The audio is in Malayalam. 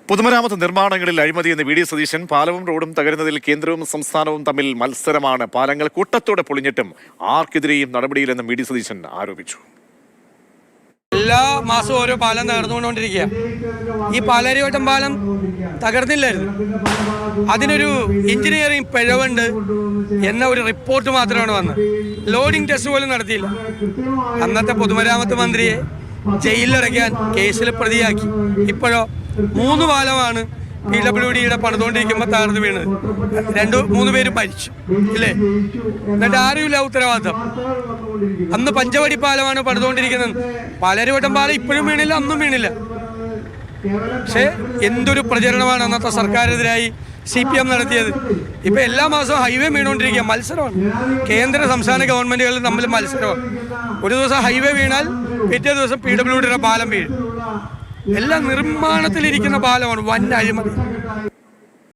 പൊതുമരാമത്ത് നിർമ്മാണങ്ങളിൽ അഴിമതി എന്ന് വി ഡി സതീശൻ. പാലവും റോഡും തകരുന്നതിൽ കേന്ദ്രവും സംസ്ഥാനവും തമ്മിൽ മത്സരമാണ്. പാലങ്ങൾ കൂട്ടത്തോടെ പൊളിഞ്ഞിട്ടും ആർക്കെതിരെയും നടപടിയില്ലെന്നും വി ഡി സതീശൻ ആരോപിച്ചു. എല്ലാ മാസവും ഓരോ പാലം തകർന്നുകൊണ്ടിരിക്കുക. ഈ പാലാരിവട്ടം പാലം തകർന്നില്ലായിരുന്നു. അതിനൊരു എഞ്ചിനീയറിംഗ് പിഴവുണ്ട് എന്ന ഒരു റിപ്പോർട്ട് മാത്രമാണ് വന്നത്. ലോഡിംഗ് ടെസ്റ്റ് പോലും നടത്തിയില്ല. അന്നത്തെ പൊതുമരാമത്ത് മന്ത്രിയെ ജയിലിലടയ്ക്കാൻ കേസിൽ പ്രതിയാക്കി. ഇപ്പോഴോ 3 പാലമാണ് PWDയുടെ പണിതുകൊണ്ടിരിക്കുമ്പോൾ തകർന്നു വീണത്. 2-3 പേര് മരിച്ചു ഇല്ലേ? എന്നിട്ട് ആരുമില്ല ഉത്തരവാദിത്തം. അന്ന് പഞ്ചവടി പാലമാണ് പണിതുകൊണ്ടിരിക്കുന്നത്. പാലാരിവട്ടം പാലം ഇപ്പോഴും വീണില്ല, അന്നും വീണില്ല. പക്ഷേ എന്തൊരു പ്രചരണമാണ് അന്നത്തെ സർക്കാരിനെതിരായി CPM നടത്തിയത്. ഇപ്പം എല്ലാ മാസവും ഹൈവേ വീണുകൊണ്ടിരിക്കുക. മത്സരമാണ്. കേന്ദ്ര സംസ്ഥാന ഗവൺമെൻറ്റുകൾ തമ്മിൽ മത്സരമാണ്. ഒരു ദിവസം ഹൈവേ വീണാൽ പിറ്റേ ദിവസം PWDയുടെ പാലം വീഴും. എല്ലാം നിർമ്മാണത്തിലിരിക്കുന്ന പാലമാണ്. വൻ അഴിമതി.